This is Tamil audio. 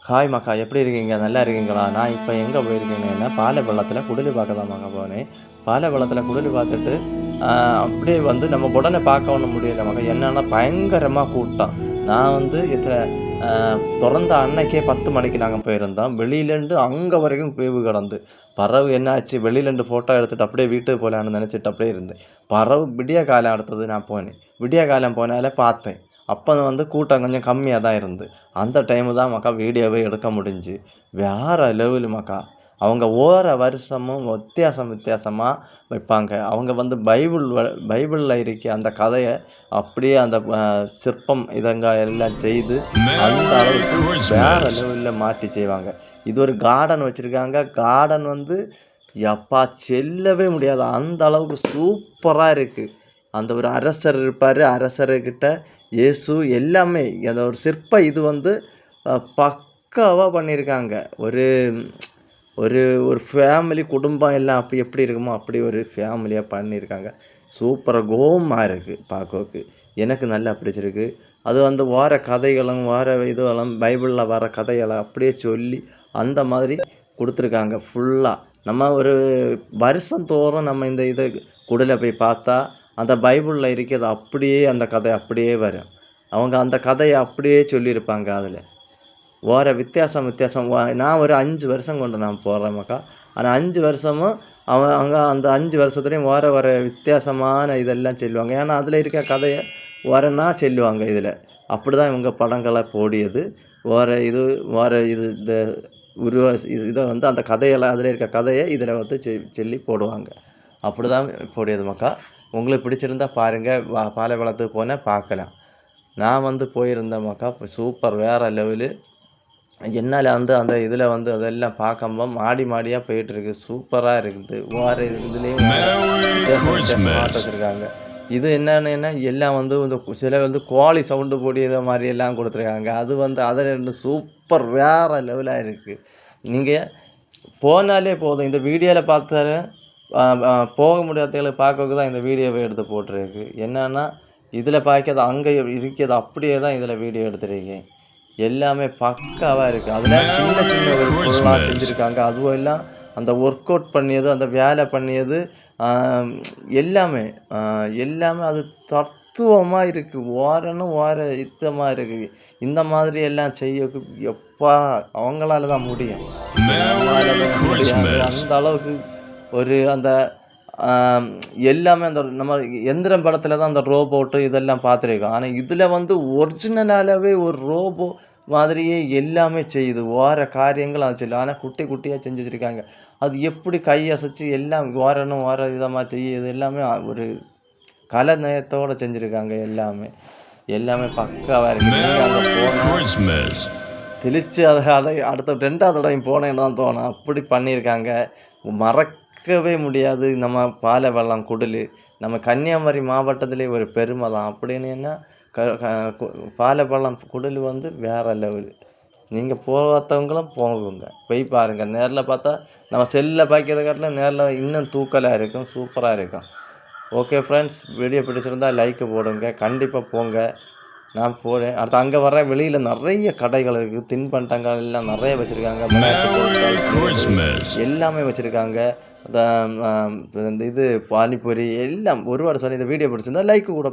ஹாய் மக்கா, எப்படி இருக்கீங்க? நல்லா இருக்கீங்களா? நான் இப்போ எங்கே போயிருக்கேன்னா, பாலைவள்ளத்தில் குடில் பார்க்க தான் மகா போனேன். பாலைவள்ளத்தில் குடில் பார்த்துட்டு அப்படியே வந்து நம்ம உடனே பார்க்க ஒன்றும் முடியல மகா. என்னன்னா பயங்கரமாக கூட்டம். நான் வந்து திறந்த அன்னைக்கே 10 மணிக்கு நாங்கள் போயிருந்தோம். வெளியிலேருந்து அங்கே வரைக்கும் கியூவு கிடந்து. பறவு என்னாச்சு, வெளியிலேருந்து ஃபோட்டோ எடுத்துகிட்டு அப்படியே வீட்டுக்கு போகலான்னு நினச்சிட்டு அப்படியே இருந்தேன். பறவு விடிய காலம் அடுத்தது நான் போனேன். விடிய காலம் போனாலே பார்த்தேன். அப்போ வந்து கூட்டம் கொஞ்சம் கம்மியாக தான் இருந்து. அந்த டைமு தான் மக்கா வீடியோவே எடுக்க முடிஞ்சு. வேறு லெவலு மக்கா. அவங்க வருஷமும் வித்தியாசமாக வைப்பாங்க. அவங்க வந்து பைபிளில் இருக்க அந்த கதையை அப்படியே அந்த சிற்பம் எல்லாம் செய்து அந்த அளவுக்கு வேறு லெவலில் மாற்றி செய்வாங்க. இது ஒரு கார்டன் வச்சுருக்காங்க. கார்டன் வந்து எப்பா செல்லவே முடியாது. அந்த அளவுக்கு சூப்பராக இருக்குது. அந்த ஒரு அரசர் இருப்பார். அரசர்கிட்ட இயேசு எல்லாமே அந்த ஒரு சிற்ப இது வந்து பக்காவாக பண்ணியிருக்காங்க. ஒரு ஒரு ஒரு ஃபேமிலி குடும்பம் எல்லாம் அப்படி எப்படி இருக்குமோ அப்படி ஒரு ஃபேமிலியாக பண்ணியிருக்காங்க. சூப்பராக கோமாக இருக்குது பார்க்கறதுக்கு. எனக்கு நல்லா பிடிச்சிருக்கு. அது வந்து வார கதைகளும் இதுகளும் பைபிளில் வர கதைகளை அப்படியே சொல்லி அந்த மாதிரி கொடுத்துருக்காங்க ஃபுல்லாக. நம்ம ஒரு வருஷந்தோறும் நம்ம இந்த இதை குடில போய் பார்த்தா அந்த பைபிளில் இருக்கிறது அப்படியே அந்த கதை அப்படியே வரும். அவங்க அந்த கதையை அப்படியே சொல்லியிருப்பாங்க. அதில் வித்தியாசம் நான் ஒரு 5 வருஷம் கொண்டு நான் போகிறேன் மக்கா. ஆனால் 5 வருஷமும் அவங்க அந்த 5 வருஷத்துலேயும் வர வித்தியாசமான இதெல்லாம் சொல்லுவாங்க. ஏன்னா அதில் இருக்க கதையை வரனா சொல்லுவாங்க. இதில் அப்படி தான் இவங்க படங்களை போடியது. இது இந்த இதை வந்து அந்த கதையெல்லாம் அதில் இருக்க கதையை இதில் வந்து சொல்லி போடுவாங்க. அப்படி தான் போடியது மக்கா. உங்களுக்கு பிடிச்சிருந்தா பாருங்கள். பாலைவளத்துக்கு போனால் பார்க்கலாம். நான் வந்து போயிருந்தேன் மக்கா. சூப்பர் வேறு லெவலு. என்னால் வந்து அந்த இதில் வந்து அதெல்லாம் பார்க்கும்போது மாடியாக போயிட்டுருக்கு. சூப்பராக இருக்குது. இதுலேயும் வச்சுருக்காங்க. இது என்னென்னா எல்லாம் வந்து இந்த சில வந்து கோழி சவுண்டு போடி இதை மாதிரி எல்லாம் கொடுத்துருக்காங்க. அது வந்து அதில் சூப்பர் வேறு லெவலாக இருக்குது. நீங்கள் போனாலே போதும். இந்த வீடியோவில் பார்த்தாலே போக முடியாதவங்களுக்கு பார்க்கறதுக்கு தான் இந்த வீடியோவை எடுத்து போட்டிருக்கு. என்னென்னா இதில் பார்க்கறது அங்கே இருக்கிறது அப்படியே தான் இதில் வீடியோ எடுத்துருக்கேன். எல்லாமே பக்காவாக இருக்குது. அதில் சின்ன ஒரு பொருளாக செஞ்சுருக்காங்க. அதுவும் எல்லாம் அந்த ஒர்க் அவுட் பண்ணியது, அந்த வேலை பண்ணியது எல்லாமே அது தத்துவமாக இருக்குது. யுத்தமாக இருக்குது. இந்த மாதிரி எல்லாம் செய்ய எப்பா அவங்களால தான் முடியும். அந்த அளவுக்கு ஒரு அந்த எல்லாமே அந்த நம்ம எந்திரம் படத்தில் தான் அந்த ரோபோட்டு இதெல்லாம் பார்த்துருக்கோம். ஆனால் இதில் வந்து ஒரிஜினலாகவே ஒரு ரோபோ மாதிரியே எல்லாமே செய்யுது. காரியங்கள் அது செய்யல. ஆனால் குட்டியாக செஞ்சு வச்சுருக்காங்க. அது எப்படி கையசைச்சு எல்லாம் விதமாக செய்யுது. எல்லாமே ஒரு கலை நயத்தோடு செஞ்சுருக்காங்க. எல்லாமே பக்காவாக இருக்குது. அங்கே போனால் தெளித்து அதை அடுத்த 2வது தடவையும் போனேன்னு தான் தோணும். அப்படி பண்ணியிருக்காங்க. மறக்கவே முடியாது. நம்ம பாலைவள்ளம் குடில் நம்ம கன்னியாகுமரி மாவட்டத்திலே ஒரு பெருமை தான். அப்படின்னு பாலைவள்ளம் குடில் வந்து வேறு லெவலு. நீங்கள் பார்த்தவங்களும் போகுங்க, போய் பாருங்கள். நேரில் பார்த்தா நம்ம செல்லில் பார்க்கறத காட்டிலும் நேரில் இன்னும் தூக்கலாக இருக்கும். சூப்பராக இருக்கும். ஓகே ஃப்ரெண்ட்ஸ், வீடியோ பிடிச்சிருந்தால் லைக்கு போடுங்க. கண்டிப்பாக போங்க. நான் போகிறேன். அடுத்து அங்கே வர வெளியில் நிறைய கடைகள் இருக்குது. தின்பண்டங்கள் எல்லாம் நிறைய வச்சுருக்காங்க. எல்லாமே வச்சுருக்காங்க. இந்த இது பானிபூரி எல்லாம் ஒருவாடு சொல்லி இந்த வீடியோ பிடிச்சிருந்தா லைக்கு கூட